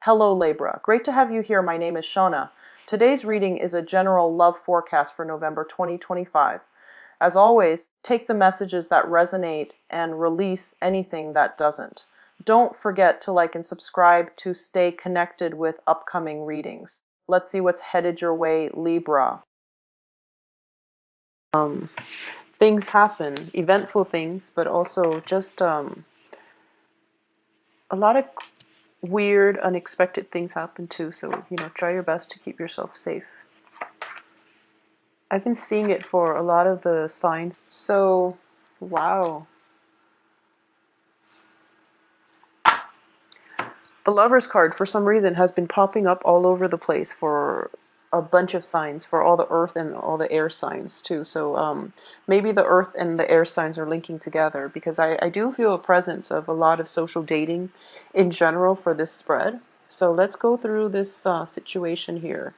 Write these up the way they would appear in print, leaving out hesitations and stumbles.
Hello Libra, great to have you here. My name is Shona. Today's reading is a general love forecast for November 2025. As always, take the messages that resonate and release anything that doesn't. Don't forget to like and subscribe to stay connected with upcoming readings. Let's see what's headed your way, Libra. Things happen, eventful things, but also just a lot of weird, unexpected things happen too. So, try your best to keep yourself safe. I've been seeing it for a lot of the signs. So, wow. The Lover's card, for some reason, has been popping up all over the place for a bunch of signs, for all the earth and all the air signs too. So maybe the earth and the air signs are linking together, because I do feel a presence of a lot of social dating in general for this spread. So let's go through this situation here.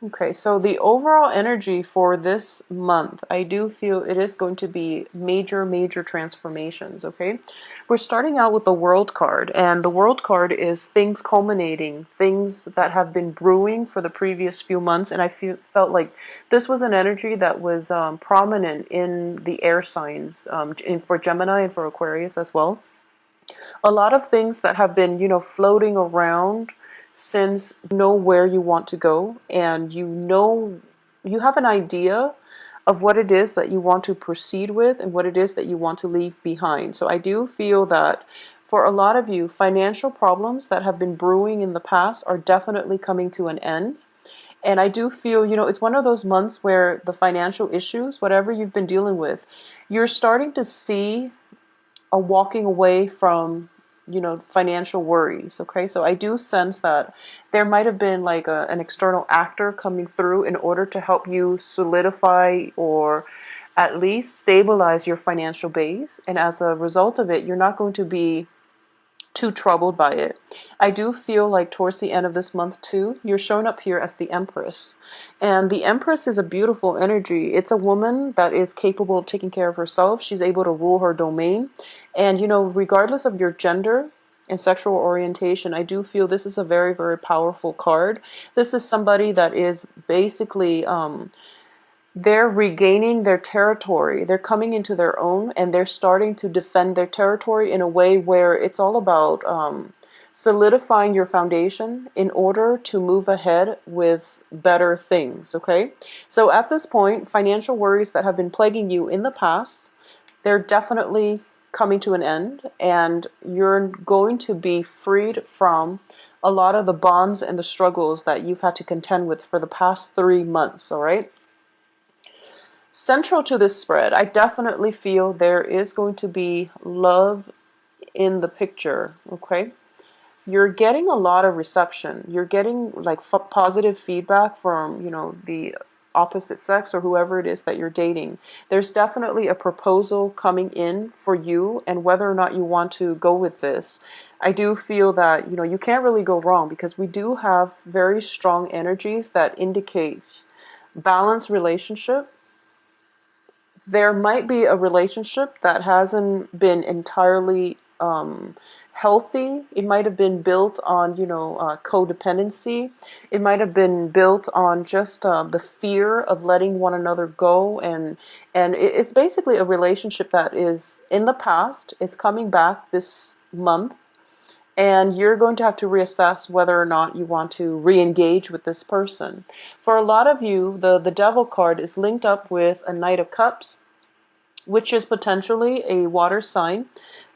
Okay, so the overall energy for this month, I do feel it is going to be major transformations, okay? We're starting out with the World card, and the World card is things culminating, things that have been brewing for the previous few months, and I felt like this was an energy that was prominent in the air signs, for Gemini and for Aquarius as well. A lot of things that have been, floating around since you know where you want to go, and you have an idea of what it is that you want to proceed with and what it is that you want to leave behind. So I do feel that for a lot of you, financial problems that have been brewing in the past are definitely coming to an end. And I do feel, it's one of those months where the financial issues, whatever you've been dealing with, you're starting to see a walking away from, financial worries. Okay, so I do sense that there might have been like an external actor coming through in order to help you solidify or at least stabilize your financial base, and as a result of it, you're not going to be too troubled by it. I do feel like towards the end of this month too, you're showing up here as the Empress. And the Empress is a beautiful energy. It's a woman that is capable of taking care of herself. She's able to rule her domain. And, regardless of your gender and sexual orientation, I do feel this is a very powerful card. This is somebody that is basically they're regaining their territory. They're coming into their own, and they're starting to defend their territory in a way where it's all about solidifying your foundation in order to move ahead with better things, okay? So at this point, financial worries that have been plaguing you in the past, they're definitely coming to an end, and you're going to be freed from a lot of the bonds and the struggles that you've had to contend with for the past 3 months, all right? Central to this spread, I definitely feel there is going to be love in the picture, okay? You're getting a lot of reception. You're getting like positive feedback from, the opposite sex or whoever it is that you're dating. There's definitely a proposal coming in for you, and whether or not you want to go with this, I do feel that, you can't really go wrong, because we do have very strong energies that indicates balanced relationship. There might be a relationship that hasn't been entirely healthy. It might have been built on, codependency. It might have been built on just the fear of letting one another go, and it's basically a relationship that is in the past. It's coming back this month, and you're going to have to reassess whether or not you want to re-engage with this person. For a lot of you, the Devil card is linked up with a Knight of Cups, which is potentially a water sign.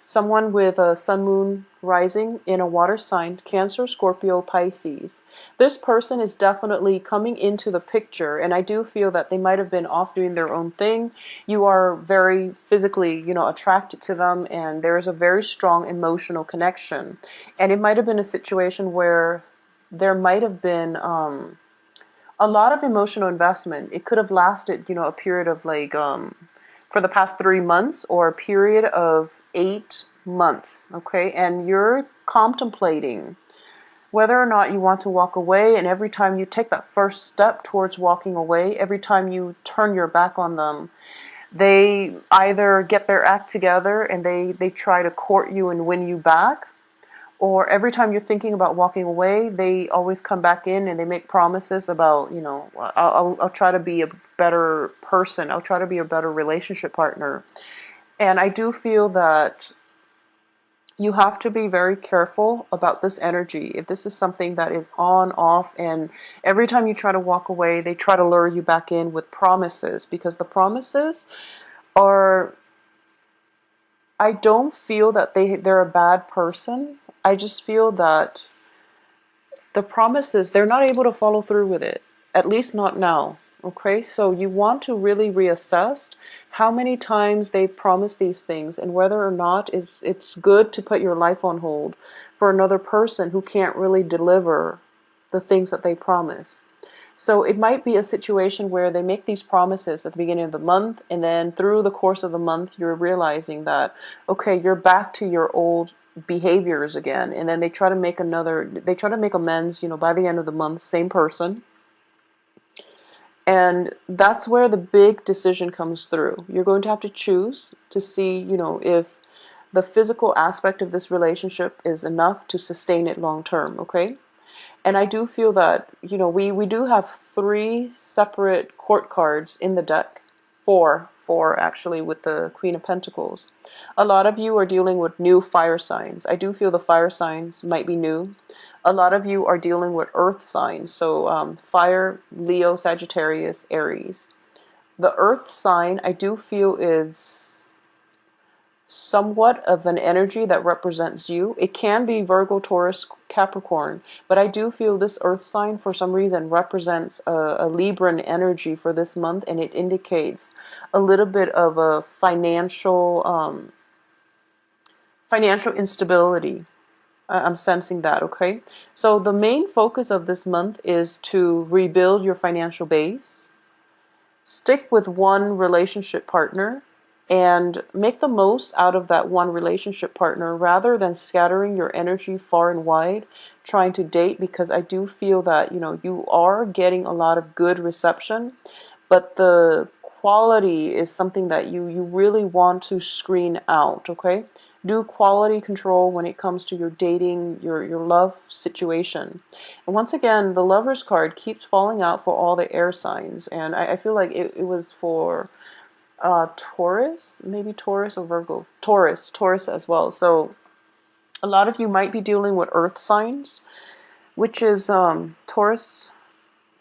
Someone with a sun, moon, rising in a water sign, Cancer, Scorpio, Pisces. This person is definitely coming into the picture, and I do feel that they might have been off doing their own thing. You are very physically, attracted to them, and there's a very strong emotional connection. And it might have been a situation where there might have been a lot of emotional investment. It could have lasted, a period of like for the past 3 months, or a period of 8 months, okay? And you're contemplating whether or not you want to walk away, and every time you take that first step towards walking away, every time you turn your back on them, they either get their act together and they try to court you and win you back, Or every time you're thinking about walking away, they always come back in and they make promises about, I'll try to be a better person. I'll try to be a better relationship partner. And I do feel that you have to be very careful about this energy. If this is something that is on, off, and every time you try to walk away, they try to lure you back in with promises, because the promises are, I don't feel that they're a bad person. I just feel that the promises, they're not able to follow through with it, at least not now. Okay, so you want to really reassess how many times they promise these things, and whether or not it's good to put your life on hold for another person who can't really deliver the things that they promise. So it might be a situation where they make these promises at the beginning of the month, and then through the course of the month, you're realizing that, okay, you're back to your old behaviors again. And then they try to make amends, by the end of the month, same person. And that's where the big decision comes through. You're going to have to choose to see, if the physical aspect of this relationship is enough to sustain it long term, okay? And I do feel that, we do have 3 separate court cards in the deck. Four actually, with the Queen of Pentacles. A lot of you are dealing with new fire signs. I do feel the fire signs might be new. A lot of you are dealing with earth signs. So fire, Leo, Sagittarius, Aries. The earth sign, I do feel, is somewhat of an energy that represents you. It can be Virgo, Taurus, Capricorn, but I do feel this earth sign for some reason represents a Libran energy for this month, and it indicates a little bit of a financial instability. I'm sensing that, okay? So the main focus of this month is to rebuild your financial base, stick with one relationship partner, and make the most out of that one relationship partner rather than scattering your energy far and wide trying to date, because I do feel that, you are getting a lot of good reception, but the quality is something that you really want to screen out, okay? Do quality control when it comes to your dating, your love situation. And once again, the Lover's card keeps falling out for all the air signs. And I feel like it was for Taurus, maybe Taurus or Virgo. Taurus as well. So a lot of you might be dealing with earth signs, which is Taurus,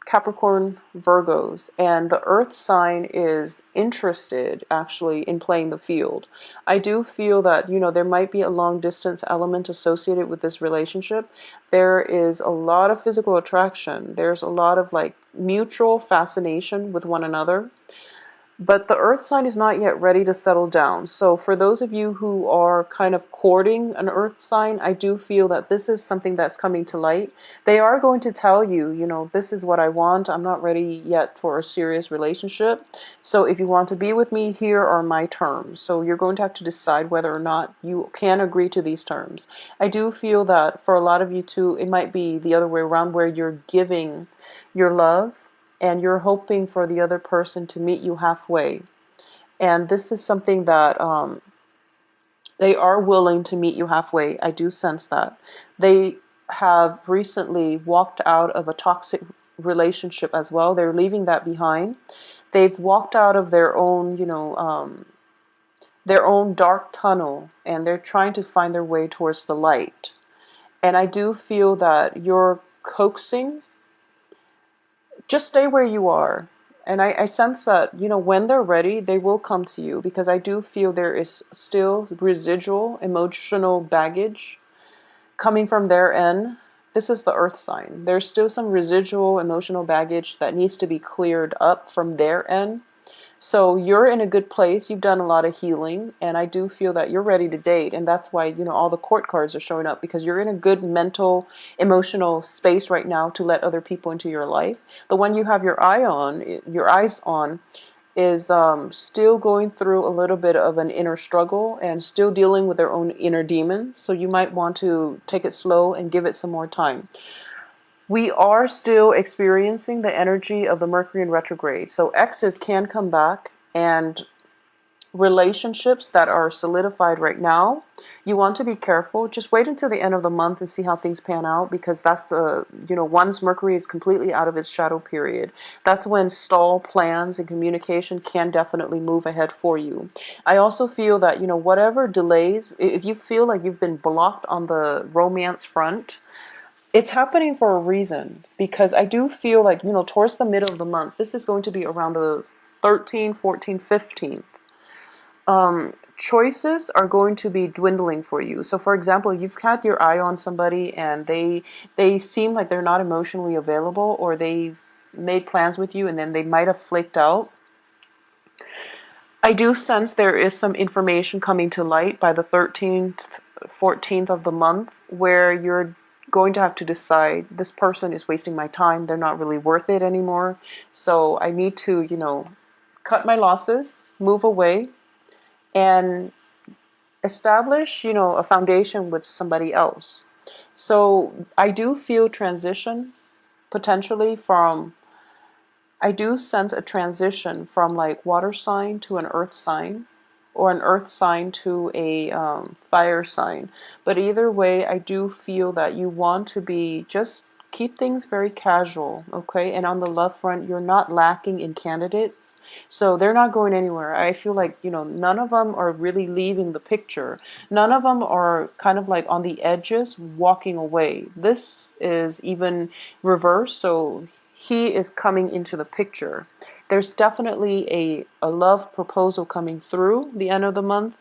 Capricorn, Virgos, and the earth sign is interested actually in playing the field. I do feel that, there might be a long distance element associated with this relationship. There is a lot of physical attraction. There's a lot of like mutual fascination with one another. But the earth sign is not yet ready to settle down. So for those of you who are kind of courting an earth sign, I do feel that this is something that's coming to light. They are going to tell you, this is what I want. I'm not ready yet for a serious relationship. So if you want to be with me, here are my terms. So you're going to have to decide whether or not you can agree to these terms. I do feel that for a lot of you too, it might be the other way around, where you're giving your love and you're hoping for the other person to meet you halfway. And this is something that they are willing to meet you halfway. I do sense that. They have recently walked out of a toxic relationship as well. They're leaving that behind. They've walked out of their own dark tunnel, and they're trying to find their way towards the light. And I do feel that you're coaxing. Just stay where you are. And I sense that, when they're ready, they will come to you, because I do feel there is still residual emotional baggage coming from their end. This is the earth sign. There's still some residual emotional baggage that needs to be cleared up from their end. So you're in a good place. You've done a lot of healing, and I do feel that you're ready to date. And that's why, all the court cards are showing up, because you're in a good mental, emotional space right now to let other people into your life. The one you have your eyes on is still going through a little bit of an inner struggle and still dealing with their own inner demons. So you might want to take it slow and give it some more time. We are still experiencing the energy of the Mercury in retrograde. So exes can come back and relationships that are solidified right now, you want to be careful. Just wait until the end of the month and see how things pan out, because that's once Mercury is completely out of its shadow period, that's when stall plans and communication can definitely move ahead for you. I also feel that, whatever delays, if you feel like you've been blocked on the romance front, it's happening for a reason, because I do feel like, towards the middle of the month, this is going to be around the 13th, 14th, 15th. Choices are going to be dwindling for you. So for example, you've had your eye on somebody and they seem like they're not emotionally available, or they've made plans with you and then they might have flaked out. I do sense there is some information coming to light by the 13th, 14th of the month, where you're going to have to decide, this person is wasting my time, they're not really worth it anymore. So I need to, cut my losses, move away, and establish, a foundation with somebody else. So I do feel transition potentially from, I do sense a transition from like water sign to an earth sign, or an earth sign to a fire sign. But either way, I do feel that you want to be, just keep things very casual, okay? And on the love front, you're not lacking in candidates. So they're not going anywhere. I feel like, none of them are really leaving the picture. None of them are kind of like on the edges walking away. This is even reverse. So he is coming into the picture. There's definitely a love proposal coming through the end of the month,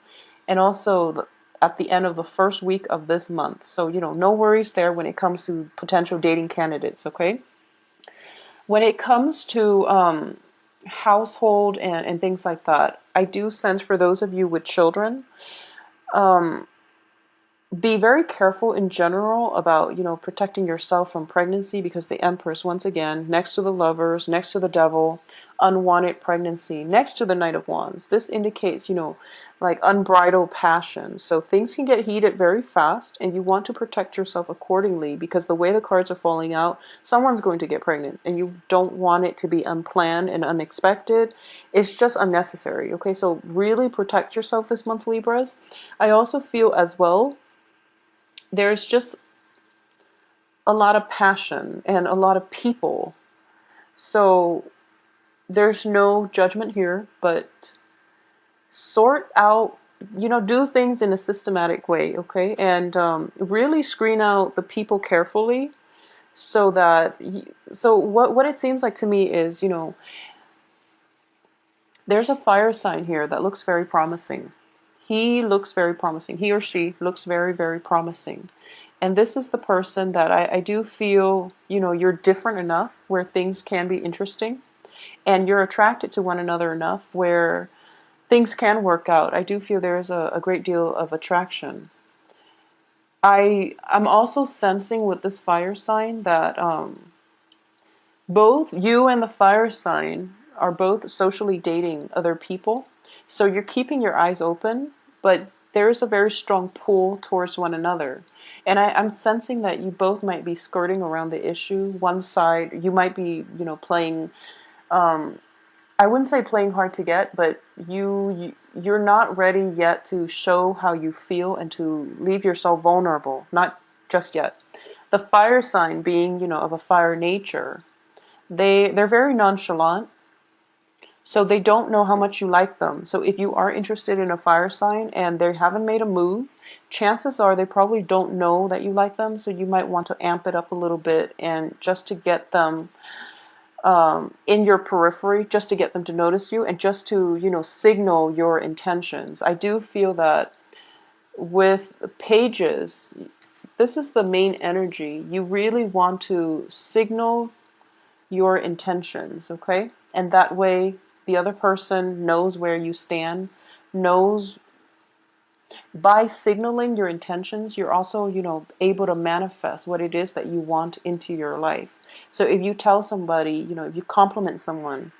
and also at the end of the first week of this month. So, no worries there when it comes to potential dating candidates, okay? When it comes to household and things like that, I do sense for those of you with children, be very careful in general about, protecting yourself from pregnancy, because the Empress, once again, next to the Lovers, next to the Devil, unwanted pregnancy, next to the Knight of Wands. This indicates, like unbridled passion. So things can get heated very fast, and you want to protect yourself accordingly, because the way the cards are falling out, someone's going to get pregnant, and you don't want it to be unplanned and unexpected. It's just unnecessary, okay? So really protect yourself this month, Libras. I also feel as well, there's just a lot of passion and a lot of people. So there's no judgment here, but sort out, do things in a systematic way, okay? And really screen out the people carefully, so that, so what it seems like to me is, there's a fire sign here that looks very promising. He looks very promising. He or she looks very, very promising. And this is the person that I do feel, you're different enough where things can be interesting. And you're attracted to one another enough where things can work out. I do feel there is a great deal of attraction. I'm also sensing with this fire sign that both you and the fire sign are both socially dating other people. So you're keeping your eyes open, but there's a very strong pull towards one another. And I'm sensing that you both might be skirting around the issue. One side, you might be, playing, I wouldn't say playing hard to get, but you're not ready yet to show how you feel and to leave yourself vulnerable. Not just yet. The fire sign being, of a fire nature, they're very nonchalant, so they don't know how much you like them. So if you are interested in a fire sign and they haven't made a move, chances are they probably don't know that you like them, so you might want to amp it up a little bit, and just to get them in your periphery, just to get them to notice you, and just to, signal your intentions. I do feel that with pages, this is the main energy. You really want to signal your intentions, okay? And that way the other person knows where you stand, knows, by signaling your intentions, you're also, able to manifest what it is that you want into your life. So if you tell somebody, if you compliment someone,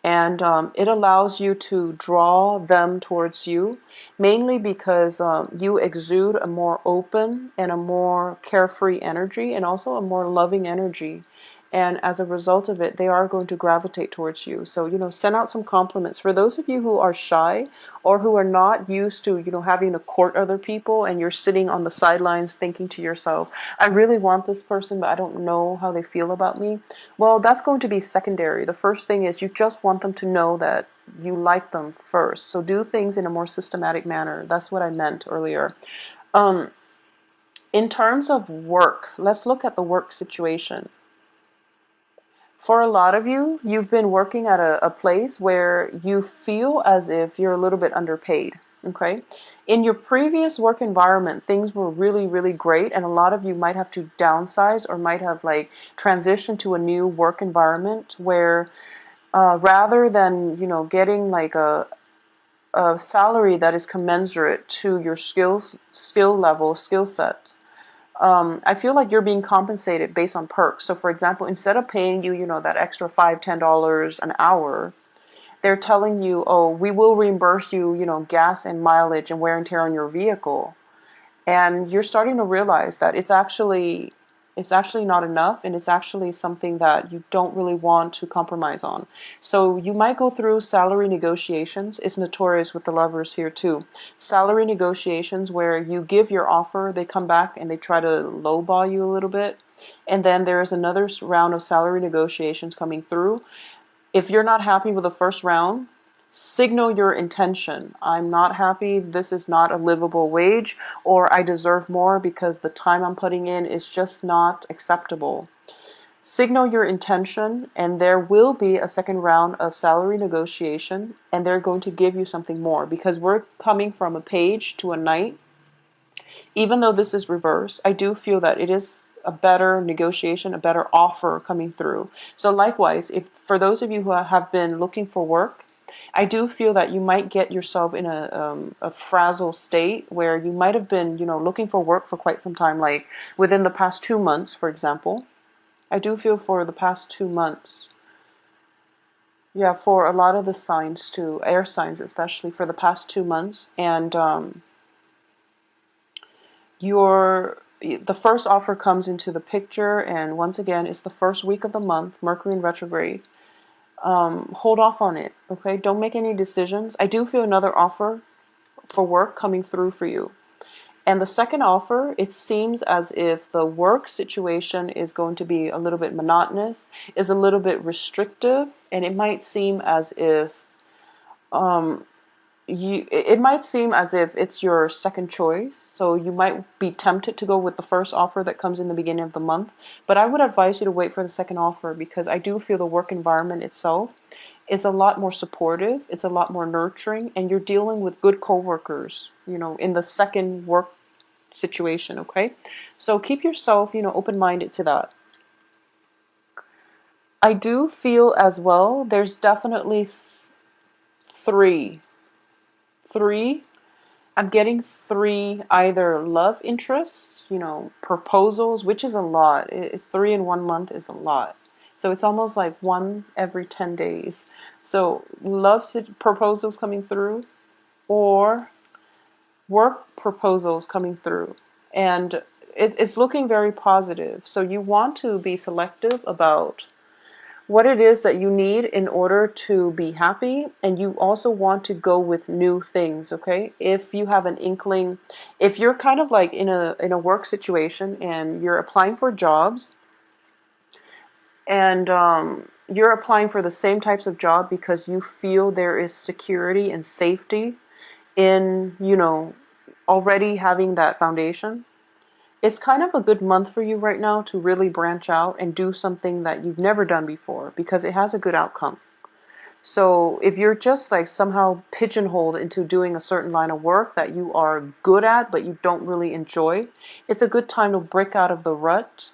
and it allows you to draw them towards you, mainly because you exude a more open and a more carefree energy, and also a more loving energy. And as a result of it, they are going to gravitate towards you. So, send out some compliments. For those of you who are shy or who are not used to, having to court other people, and you're sitting on the sidelines thinking to yourself, I really want this person, but I don't know how they feel about me. Well, that's going to be secondary. The first thing is you just want them to know that you like them first. So do things in a more systematic manner. That's what I meant earlier. Um, in terms of work, let's look at the work situation. For a lot of you, you've been working at a place where you feel as if you're a little bit underpaid, okay? In your previous work environment, things were really, really great, and a lot of you might have to downsize or might have like transitioned to a new work environment where rather than, getting like a salary that is commensurate to your skill level, skill set, I feel like you're being compensated based on perks. So, for example, instead of paying you, that extra $5, $10 an hour, they're telling you, oh, we will reimburse you, gas and mileage and wear and tear on your vehicle. And you're starting to realize that it's actually not enough, and it's actually something that you don't really want to compromise on. So you might go through salary negotiations. It's notorious with the lovers here too. Salary negotiations where you give your offer, they come back and they try to lowball you a little bit. And then there's another round of salary negotiations coming through. If you're not happy with the first round, signal your intention. I'm not happy. This is not a livable wage, or I deserve more because the time I'm putting in is just not acceptable. Signal your intention, and there will be a second round of salary negotiation, and they're going to give you something more because we're coming from a page to a knight. Even though this is reverse, I do feel that it is a better negotiation, a better offer coming through. So likewise, if for those of you who have been looking for work, I do feel that you might get yourself in a frazzled state where you might have been, looking for work for quite some time, like within the past 2 months, for example. I do feel for the past 2 months. Yeah, for a lot of the signs too, air signs especially, for the past 2 months. And the first offer comes into the picture, and once again, it's the first week of the month, Mercury in retrograde. Hold off on it, okay? Don't make any decisions. I do feel another offer for work coming through for you. And the second offer, it seems as if the work situation is going to be a little bit monotonous, is a little bit restrictive, and it might seem as if um, it might seem as if it's your second choice, so you might be tempted to go with the first offer that comes in the beginning of the month. But I would advise you to wait for the second offer because I do feel the work environment itself is a lot more supportive, it's a lot more nurturing, and you're dealing with good coworkers, in the second work situation, okay? So keep yourself, open-minded to that. I do feel as well there's definitely three three I'm getting three either love interests, proposals, which is a lot. Three in 1 month is a lot. So it's almost like one every 10 days. So proposals coming through, or work proposals coming through. And it's looking very positive. So you want to be selective about what it is that you need in order to be happy, and you also want to go with new things, okay? If you have an inkling, if you're kind of like in a work situation and you're applying for jobs, and you're applying for the same types of job because you feel there is security and safety in, already having that foundation, it's kind of a good month for you right now to really branch out and do something that you've never done before because it has a good outcome. So if you're just like somehow pigeonholed into doing a certain line of work that you are good at but you don't really enjoy, it's a good time to break out of the rut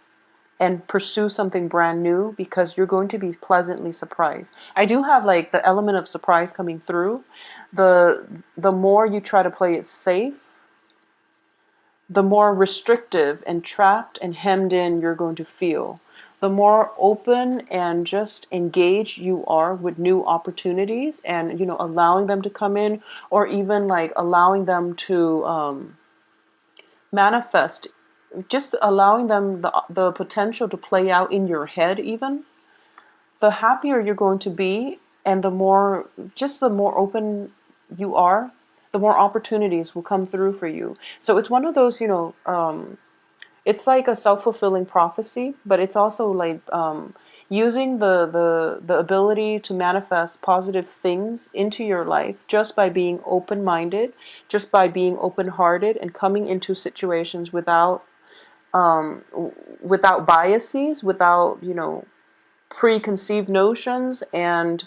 and pursue something brand new because you're going to be pleasantly surprised. I do have like the element of surprise coming through. The more you try to play it safe, the more restrictive and trapped and hemmed in you're going to feel. The more open and just engaged you are with new opportunities and, allowing them to come in, or even like allowing them to manifest just allowing them the potential to play out in your head even, the happier you're going to be, and the more open you are, the more opportunities will come through for you. So it's one of those, it's like a self-fulfilling prophecy, but it's also like using the ability to manifest positive things into your life just by being open-minded, just by being open-hearted, and coming into situations um, without biases, without preconceived notions and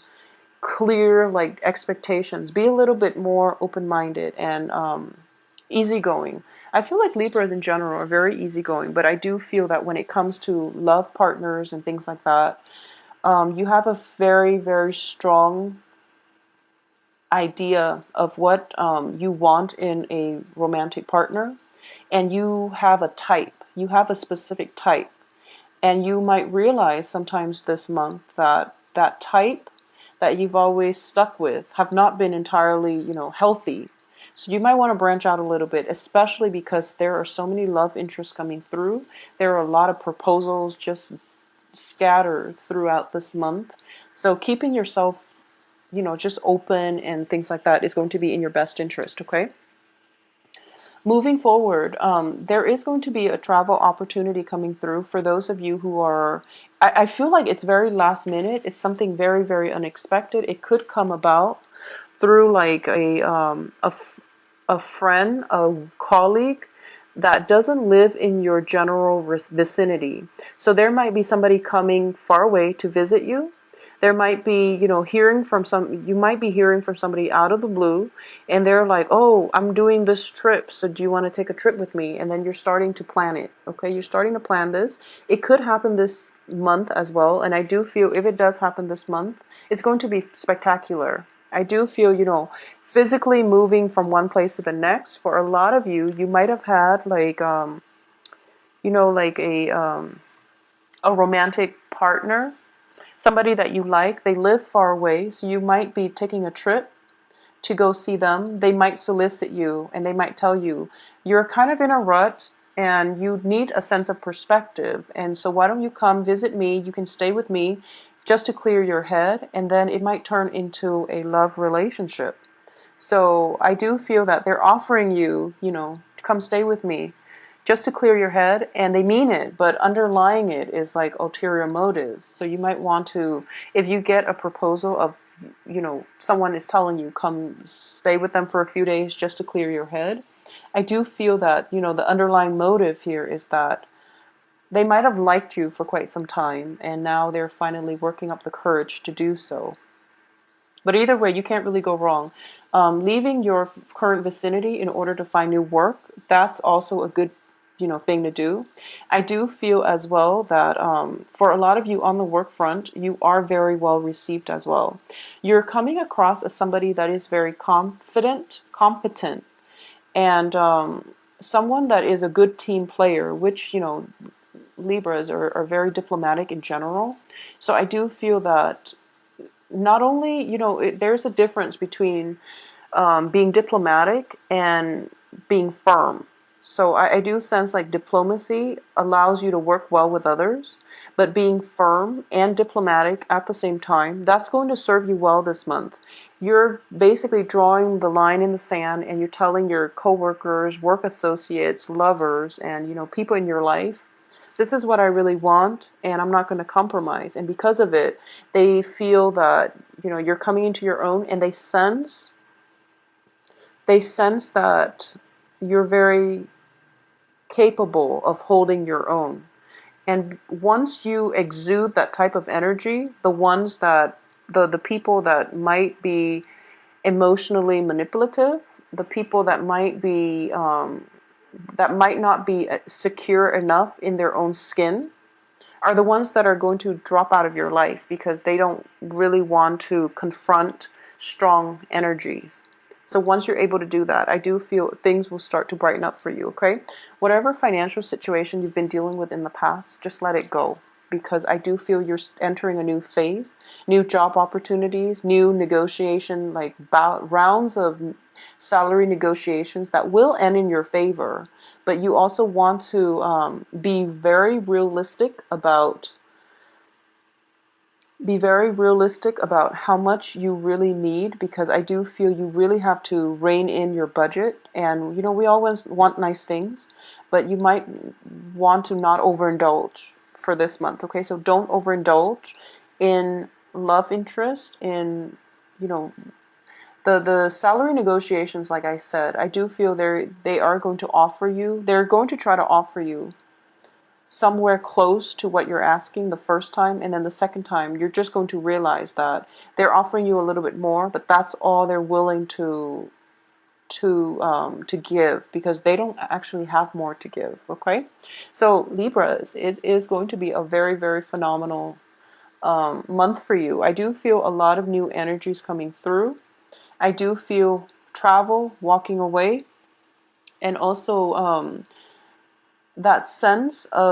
clear like expectations. Be a little bit more open-minded and easygoing. I feel like Libras in general are very easygoing, but I do feel that when it comes to love partners and things like that, you have a very, very strong idea of what you want in a romantic partner, and you have a type. You have a specific type, and you might realize sometimes this month that that type that you've always stuck with have not been entirely, healthy. So you might want to branch out a little bit, especially because there are so many love interests coming through. There are a lot of proposals just scattered throughout this month. So keeping yourself, just open and things like that is going to be in your best interest, okay? Moving forward, there is going to be a travel opportunity coming through for those of you who are. I feel like it's very last minute. It's something very, very unexpected. It could come about through like a friend, a colleague that doesn't live in your general vicinity. So there might be somebody coming far away to visit you. There might be, you might be hearing from somebody out of the blue, and they're like, oh, I'm doing this trip, so do you want to take a trip with me? And then you're starting to plan it, okay? You're starting to plan this. It could happen this month as well, and I do feel if it does happen this month, it's going to be spectacular. I do feel, physically moving from one place to the next. For a lot of you, you might have had like, like a romantic partner, somebody that you like. They live far away, so you might be taking a trip to go see them. They might solicit you and they might tell you, you're kind of in a rut and you need a sense of perspective. And so why don't you come visit me? You can stay with me just to clear your head. And then it might turn into a love relationship. So I do feel that they're offering you, to come stay with me just to clear your head, and they mean it, but underlying it is like ulterior motives. So you might want to, if you get a proposal of, someone is telling you come stay with them for a few days just to clear your head, I do feel that, the underlying motive here is that they might have liked you for quite some time, and now they're finally working up the courage to do so. But either way, you can't really go wrong. Leaving your current vicinity in order to find new work, that's also a good, thing to do. I do feel as well that for a lot of you on the work front, you are very well received as well. You're coming across as somebody that is very confident, competent, and someone that is a good team player, which, Libras are very diplomatic in general. So I do feel that not only, there's a difference between being diplomatic and being firm. So I do sense like diplomacy allows you to work well with others, but being firm and diplomatic at the same time, that's going to serve you well this month. You're basically drawing the line in the sand and you're telling your coworkers, work associates, lovers, and people in your life, this is what I really want, and I'm not going to compromise. And because of it, they feel that, you're coming into your own, and they sense that you're very capable of holding your own. And once you exude that type of energy, the people that might be emotionally manipulative, the people that might not be secure enough in their own skin, are the ones that are going to drop out of your life because they don't really want to confront strong energies. So once you're able to do that, I do feel things will start to brighten up for you, okay? Whatever financial situation you've been dealing with in the past, just let it go. Because I do feel you're entering a new phase, new job opportunities, new negotiation, like rounds of salary negotiations that will end in your favor, but you also want to be very realistic about how much you really need, because I do feel you really have to rein in your budget. And we always want nice things, but you might want to not overindulge for this month. Okay, so don't overindulge in love interest, in you know the salary negotiations. Like I said, I do feel they're going to try to offer you somewhere close to what you're asking the first time, and then the second time you're just going to realize that they're offering you a little bit more, but that's all they're willing to give, because they don't actually have more to give. Okay, so Libras, it is going to be a very, very phenomenal month for you. I do feel a lot of new energies coming through. I do feel travel, walking away, and also that sense of